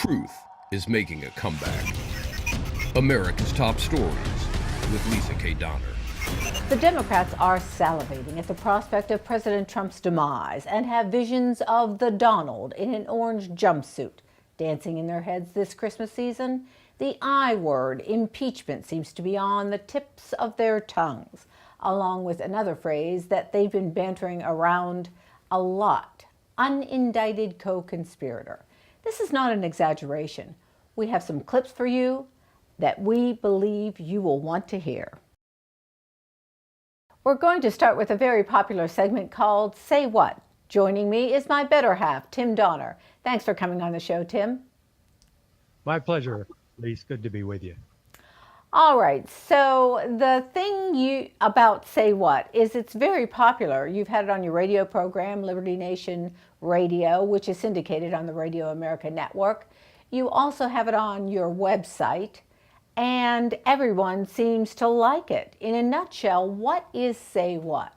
Truth is making a comeback. America's Top Stories with Lisa K. Donner. The Democrats are salivating at the prospect of President Trump's demise and have visions of the Donald in an orange jumpsuit dancing in their heads this Christmas season. The I word, impeachment, seems to be on the tips of their tongues, along with another phrase that they've been bantering around a lot: unindicted co-conspirator. This is not an exaggeration. We have some clips for you that we believe you will want to hear. We're going to start with a very popular segment called Say What? Joining me is my better half, Tim Donner. Thanks for coming on the show, Tim. My pleasure, Lise. Good to be with you. All right, so the thing about Say What is it's very popular. You've had it on your radio program, Liberty Nation Radio, which is syndicated on the Radio America network. You also have it on your website, and everyone seems to like it. In a nutshell, what is Say What?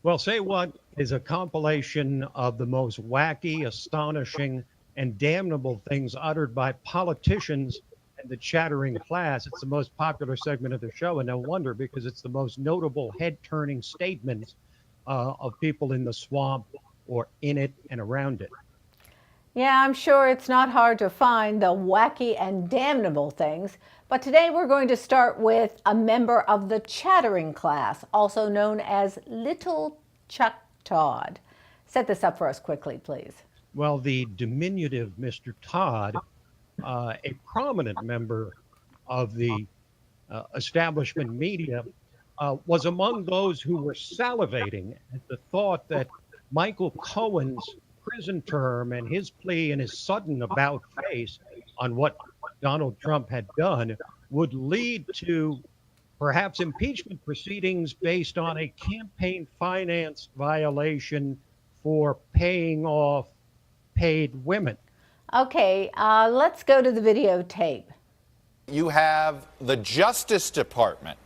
Well, Say What is a compilation of the most wacky, astonishing, and damnable things uttered by politicians and the chattering class. It's the most popular segment of the show, and no wonder, because it's the most notable head-turning statements of people in the swamp or in it and around it. Yeah, I'm sure it's not hard to find the wacky and damnable things, but today we're going to start with a member of the chattering class, also known as Little Chuck Todd. Set this up for us quickly, please. Well, the diminutive Mr. Todd, a prominent member of the establishment media, was among those who were salivating at the thought that Michael Cohen's prison term and his plea and his sudden about-face on what Donald Trump had done would lead to perhaps impeachment proceedings based on a campaign finance violation for paying off paid women. Okay, let's go to the videotape. You have the Justice Department,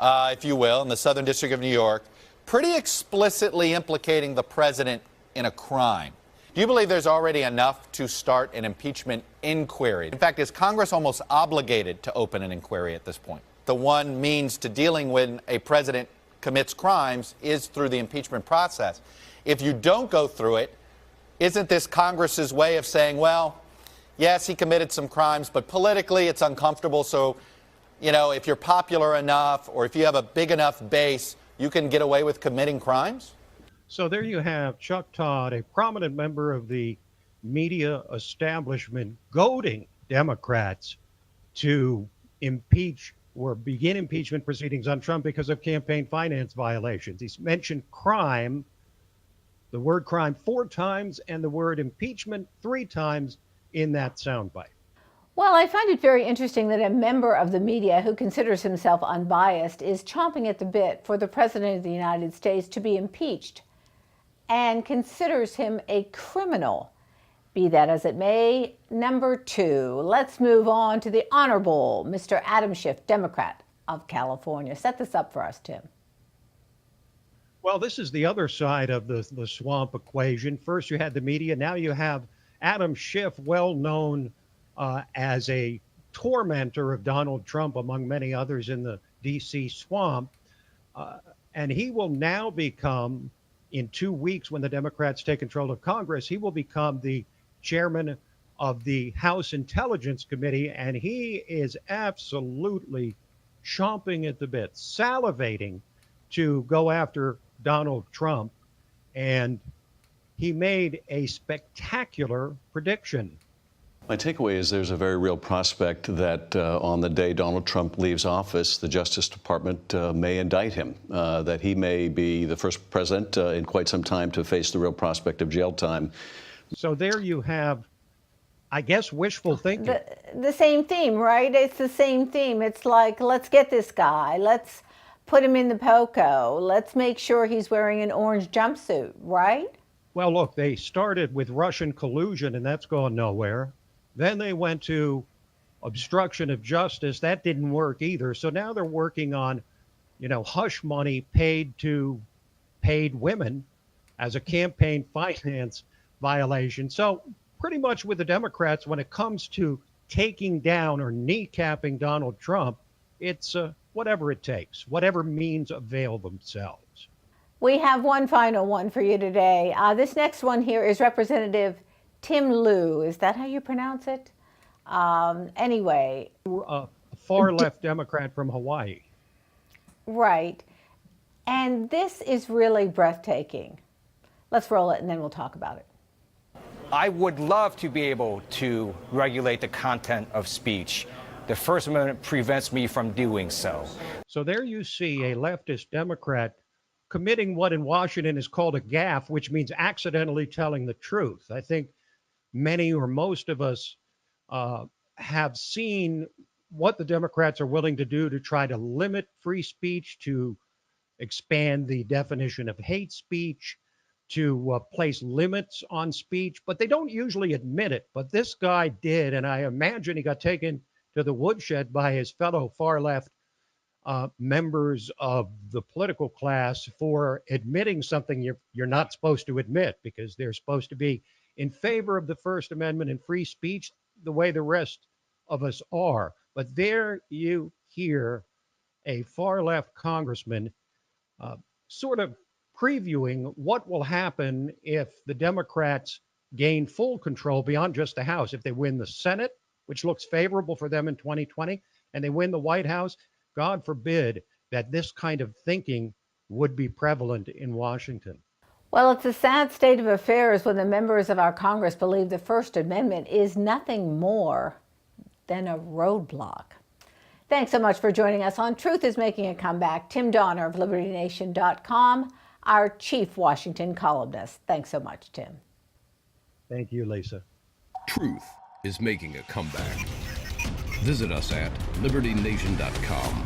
if you will, in the Southern District of New York, pretty explicitly implicating the president in a crime. Do you believe there's already enough to start an impeachment inquiry? In fact, is Congress almost obligated to open an inquiry at this point? The one means to dealing when a president commits crimes is through the impeachment process. If you don't go through it, isn't this Congress's way of saying, well, yes, he committed some crimes, but politically it's uncomfortable, so, you know, if you're popular enough or if you have a big enough base, you can get away with committing crimes? So there you have Chuck Todd, a prominent member of the media establishment, goading Democrats to impeach or begin impeachment proceedings on Trump because of campaign finance violations. He's mentioned crime, the word crime 4 times, and the word impeachment 3 times in that soundbite. Well, I find it very interesting that a member of the media who considers himself unbiased is chomping at the bit for the President of the United States to be impeached and considers him a criminal. Be that as it may, number 2, let's move on to the Honorable Mr. Adam Schiff, Democrat of California. Set this up for us, Tim. Well, this is the other side of the swamp equation. First, you had the media. Now you have Adam Schiff, well known as a tormentor of Donald Trump, among many others in the D.C. swamp. And he will now become, in 2 weeks, when the Democrats take control of Congress, he will become the chairman of the House Intelligence Committee. And he is absolutely chomping at the bit, salivating to go after Donald Trump. And he made a spectacular prediction. My takeaway is there's a very real prospect that on the day Donald Trump leaves office, the Justice Department may indict him, that he may be the first president in quite some time to face the real prospect of jail time. So there you have, I guess, wishful thinking. The same theme, right? It's the same theme. It's like, let's get this guy. Let's put him in the POCO. Let's make sure he's wearing an orange jumpsuit, right? Well, look, they started with Russian collusion, and that's gone nowhere. Then they went to obstruction of justice. That didn't work either. So now they're working on, hush money paid to paid women as a campaign finance violation. So pretty much with the Democrats when it comes to taking down or kneecapping Donald Trump. It's whatever it takes, whatever means avail themselves. We have one final one for you today. This next one here is Representative Tim Lieu. Is that how you pronounce it? Anyway. A far left Democrat from Hawaii. Right. And this is really breathtaking. Let's roll it and then we'll talk about it. I would love to be able to regulate the content of speech. The First Amendment prevents me from doing so. So there you see a leftist Democrat committing what in Washington is called a gaffe, which means accidentally telling the truth. I think many or most of us have seen what the Democrats are willing to do to try to limit free speech, to expand the definition of hate speech, to place limits on speech, but they don't usually admit it. But this guy did, and I imagine he got taken to the woodshed by his fellow far left members of the political class for admitting something you're not supposed to admit, because they're supposed to be in favor of the First Amendment and free speech the way the rest of us are. But there you hear a far left congressman sort of previewing what will happen if the Democrats gain full control beyond just the House. If they win the Senate, which looks favorable for them in 2020, and they win the White House, God forbid that this kind of thinking would be prevalent in Washington. Well, it's a sad state of affairs when the members of our Congress believe the First Amendment is nothing more than a roadblock. Thanks so much for joining us on Truth is Making a Comeback. Tim Donner of LibertyNation.com, our chief Washington columnist. Thanks so much, Tim. Thank you, Lisa. Truth is making a comeback. Visit us at LibertyNation.com.